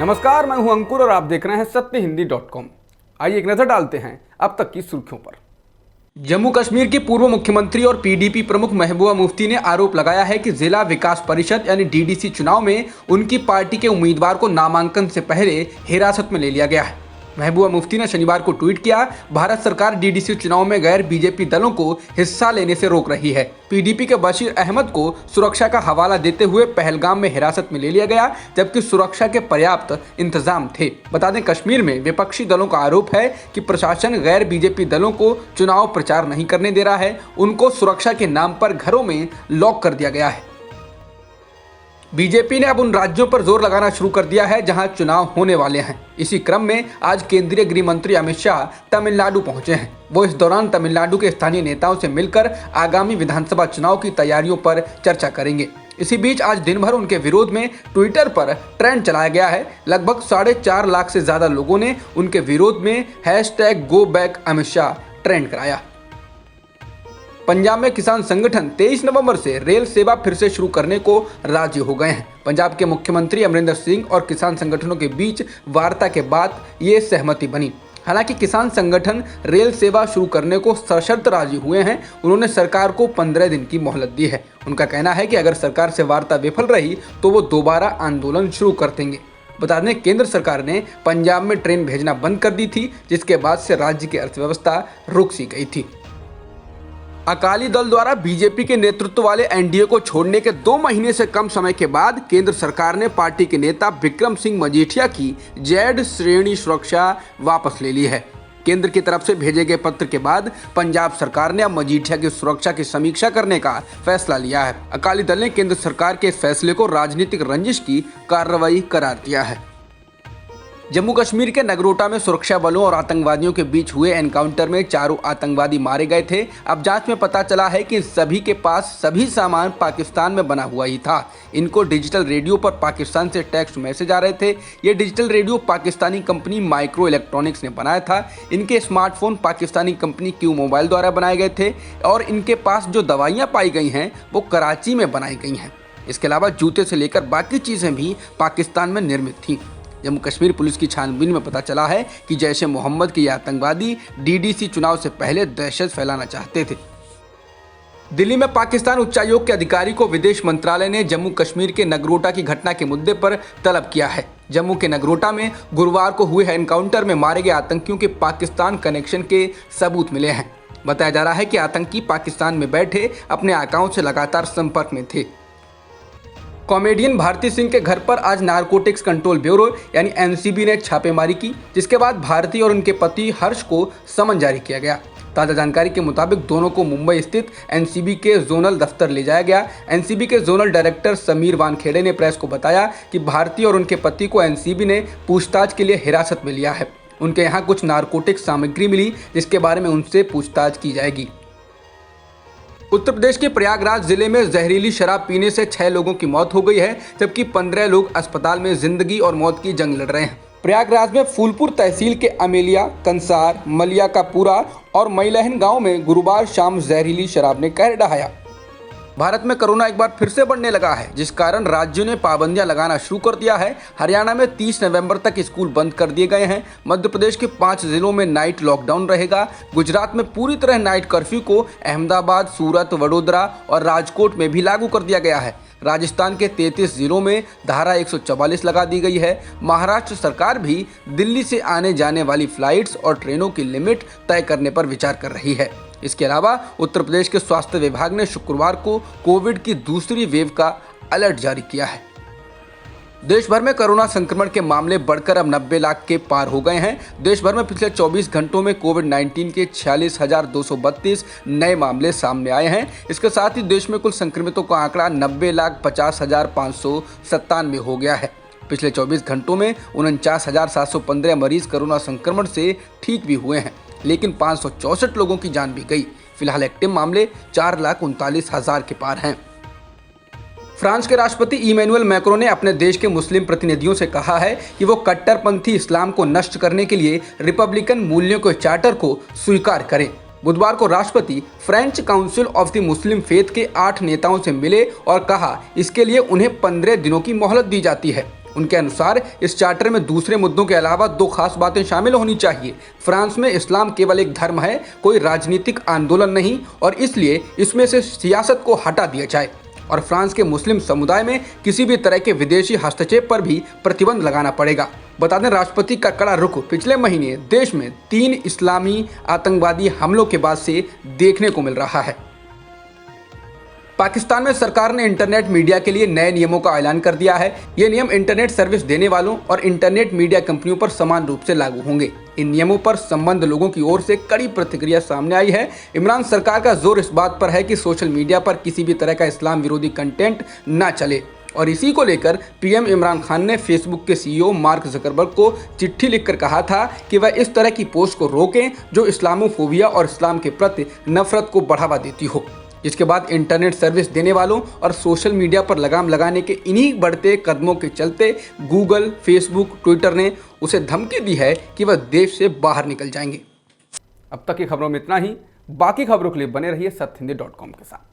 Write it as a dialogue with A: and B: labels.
A: नमस्कार, मैं हूं अंकुर और आप देख रहे हैं सत्यहिंदी.com। आइए एक नजर डालते हैं अब तक की सुर्खियों पर। जम्मू कश्मीर की पूर्व मुख्यमंत्री और पीडीपी प्रमुख महबूबा मुफ्ती ने आरोप लगाया है कि जिला विकास परिषद यानी डीडीसी चुनाव में उनकी पार्टी के उम्मीदवार को नामांकन से पहले हिरासत में ले लिया गया है। महबूबा मुफ्ती ने शनिवार को ट्वीट किया, भारत सरकार डीडीसी चुनाव में गैर बीजेपी दलों को हिस्सा लेने से रोक रही है। पीडीपी के बशीर अहमद को सुरक्षा का हवाला देते हुए पहलगाम में हिरासत में ले लिया गया, जबकि सुरक्षा के पर्याप्त इंतजाम थे। बता दें, कश्मीर में विपक्षी दलों का आरोप है कि प्रशासन गैर बीजेपी दलों को चुनाव प्रचार नहीं करने दे रहा है। उनको सुरक्षा के नाम पर घरों में लॉक कर दिया गया है। बीजेपी ने अब उन राज्यों पर जोर लगाना शुरू कर दिया है जहां चुनाव होने वाले हैं। इसी क्रम में आज केंद्रीय गृह मंत्री अमित शाह तमिलनाडु पहुंचे हैं। वो इस दौरान तमिलनाडु के स्थानीय नेताओं से मिलकर आगामी विधानसभा चुनाव की तैयारियों पर चर्चा करेंगे। इसी बीच आज दिन भर उनके विरोध में ट्विटर पर ट्रेंड चलाया गया है। लगभग 4.5 लाख से ज्यादा लोगों ने उनके विरोध में #GoBackAmitShah ट्रेंड कराया। पंजाब में किसान संगठन 23 नवंबर से रेल सेवा फिर से शुरू करने को राजी हो गए हैं। पंजाब के मुख्यमंत्री अमरिंदर सिंह और किसान संगठनों के बीच वार्ता के बाद ये सहमति बनी। हालांकि किसान संगठन रेल सेवा शुरू करने को सशर्त राजी हुए हैं। उन्होंने सरकार को 15 दिन की मोहलत दी है। उनका कहना है कि अगर सरकार से वार्ता विफल रही तो वो दोबारा आंदोलन शुरू कर देंगे। बता दें, केंद्र सरकार ने पंजाब में ट्रेन भेजना बंद कर दी थी, जिसके बाद से राज्य की अर्थव्यवस्था रुक सी गई थी। अकाली दल द्वारा बीजेपी के नेतृत्व वाले एनडीए को छोड़ने के 2 महीने से कम समय के बाद केंद्र सरकार ने पार्टी के नेता विक्रम सिंह मजीठिया की जेड श्रेणी सुरक्षा वापस ले ली है। केंद्र की तरफ से भेजे गए पत्र के बाद पंजाब सरकार ने अब मजीठिया की सुरक्षा की समीक्षा करने का फैसला लिया है। अकाली दल ने केंद्र सरकार के इस फैसले को राजनीतिक रंजिश की कार्रवाई करार दिया है। जम्मू कश्मीर के नगरोटा में सुरक्षा बलों और आतंकवादियों के बीच हुए एनकाउंटर में 4 आतंकवादी मारे गए थे। अब जांच में पता चला है कि सभी के पास सभी सामान पाकिस्तान में बना हुआ ही था। इनको डिजिटल रेडियो पर पाकिस्तान से टेक्स्ट मैसेज आ रहे थे। ये digital radio Pakistani company micro electronics ने बनाया था। इनके smartphone Pakistani company Q mobile द्वारा बनाए गए थे और इनके पास जो दवाइयाँ पाई गई हैं वो कराची में बनाई गई हैं। इसके अलावा जूते से लेकर बाकी चीज़ें भी पाकिस्तान में निर्मित थीं। जम्मू कश्मीर पुलिस की छानबीन में पता चला है कि जैश ए मोहम्मद के ये आतंकवादी डीडीसी चुनाव से पहले दहशत फैलाना चाहते थे। दिल्ली में पाकिस्तान उच्चायोग के अधिकारी को विदेश मंत्रालय ने जम्मू कश्मीर के नगरोटा की घटना के मुद्दे पर तलब किया है। जम्मू के नगरोटा में गुरुवार को हुए एनकाउंटर में मारे गए आतंकियों के पाकिस्तान कनेक्शन के सबूत मिले हैं। बताया जा रहा है कि आतंकी पाकिस्तान में बैठे अपने आकाओं से लगातार संपर्क में थे। कॉमेडियन भारती सिंह के घर पर आज नारकोटिक्स कंट्रोल ब्यूरो यानी एनसीबी ने छापेमारी की, जिसके बाद भारती और उनके पति हर्ष को समन जारी किया गया। ताज़ा जानकारी के मुताबिक दोनों को मुंबई स्थित एनसीबी के जोनल दफ्तर ले जाया गया। एनसीबी के जोनल डायरेक्टर समीर वानखेड़े ने प्रेस को बताया कि भारती और उनके पति को एनसीबी ने पूछताछ के लिए हिरासत में लिया है। उनके यहाँ कुछ नारकोटिक्स सामग्री मिली, जिसके बारे में उनसे पूछताछ की जाएगी। उत्तर प्रदेश के प्रयागराज जिले में जहरीली शराब पीने से 6 लोगों की मौत हो गई है, जबकि 15 लोग अस्पताल में जिंदगी और मौत की जंग लड़ रहे हैं। प्रयागराज में फूलपुर तहसील के अमेलिया, कंसार, मलिया का पूरा और मैलहन गांव में गुरुवार शाम जहरीली शराब ने कहर ढहाया। भारत में कोरोना एक बार फिर से बढ़ने लगा है, जिस कारण राज्यों ने पाबंदियां लगाना शुरू कर दिया है। हरियाणा में 30 नवंबर तक स्कूल बंद कर दिए गए हैं। मध्य प्रदेश के 5 जिलों में नाइट लॉकडाउन रहेगा। गुजरात में पूरी तरह नाइट कर्फ्यू को अहमदाबाद, सूरत, वडोदरा और राजकोट में भी लागू कर दिया गया है। राजस्थान के 33 जिलों में धारा 144 लगा दी गई है। महाराष्ट्र सरकार भी दिल्ली से आने जाने वाली फ्लाइट्स और ट्रेनों की लिमिट तय करने पर विचार कर रही है। इसके अलावा उत्तर प्रदेश के स्वास्थ्य विभाग ने शुक्रवार को कोविड की दूसरी वेव का अलर्ट जारी किया है। देश भर में कोरोना संक्रमण के मामले बढ़कर अब 90 लाख के पार हो गए हैं। देश भर में पिछले 24 घंटों में कोविड-19 के 46,232 नए मामले सामने आए हैं। इसके साथ ही देश में कुल संक्रमितों का आंकड़ा 90,50,597 हो गया है। पिछले 24 घंटों में 49,715 मरीज कोरोना संक्रमण से ठीक भी हुए हैं, लेकिन 564 लोगों की जान भी गई। फिलहाल एक्टिव मामले 4,39,000 के पार हैं। फ्रांस के राष्ट्रपति इमैनुअल मैक्रों ने अपने देश के मुस्लिम प्रतिनिधियों से कहा है कि वो कट्टरपंथी इस्लाम को नष्ट करने के लिए रिपब्लिकन मूल्यों के चार्टर को स्वीकार करें। बुधवार को राष्ट्रपति French council of the Muslim faith के 8 नेताओं से मिले और कहा इसके लिए उन्हें 15 दिनों की मोहलत दी जाती है। उनके अनुसार इस चार्टर में दूसरे मुद्दों के अलावा 2 खास बातें शामिल होनी चाहिए। फ्रांस में इस्लाम केवल एक धर्म है, कोई राजनीतिक आंदोलन नहीं, और इसलिए इसमें से सियासत को हटा दिया जाए। और फ्रांस के मुस्लिम समुदाय में किसी भी तरह के विदेशी हस्तक्षेप पर भी प्रतिबंध लगाना पड़ेगा। बता दें, राष्ट्रपति का कड़ा रुख पिछले महीने देश में 3 इस्लामी आतंकवादी हमलों के बाद से देखने को मिल रहा है। पाकिस्तान में सरकार ने इंटरनेट मीडिया के लिए नए नियमों का ऐलान कर दिया है। ये नियम इंटरनेट सर्विस देने वालों और इंटरनेट मीडिया कंपनियों पर समान रूप से लागू होंगे। इन नियमों पर संबद्ध लोगों की ओर से कड़ी प्रतिक्रिया सामने आई है। इमरान सरकार का जोर इस बात पर है कि सोशल मीडिया पर किसी भी तरह का इस्लाम विरोधी कंटेंट ना चले, और इसी को लेकर पीएम इमरान खान ने फेसबुक के सीईओ मार्क जकरबर्ग को चिट्ठी लिखकर कहा था कि वह इस तरह की पोस्ट को रोकें जो इस्लामोफोबिया और इस्लाम के प्रति नफरत को बढ़ावा देती हो। इसके बाद इंटरनेट सर्विस देने वालों और सोशल मीडिया पर लगाम लगाने के इन्हीं बढ़ते कदमों के चलते गूगल, फेसबुक, ट्विटर ने उसे धमकी दी है कि वह देश से बाहर निकल जाएंगे। अब तक की खबरों में इतना ही। बाकी खबरों के लिए बने रहिए सत्यहिंदी.com के साथ।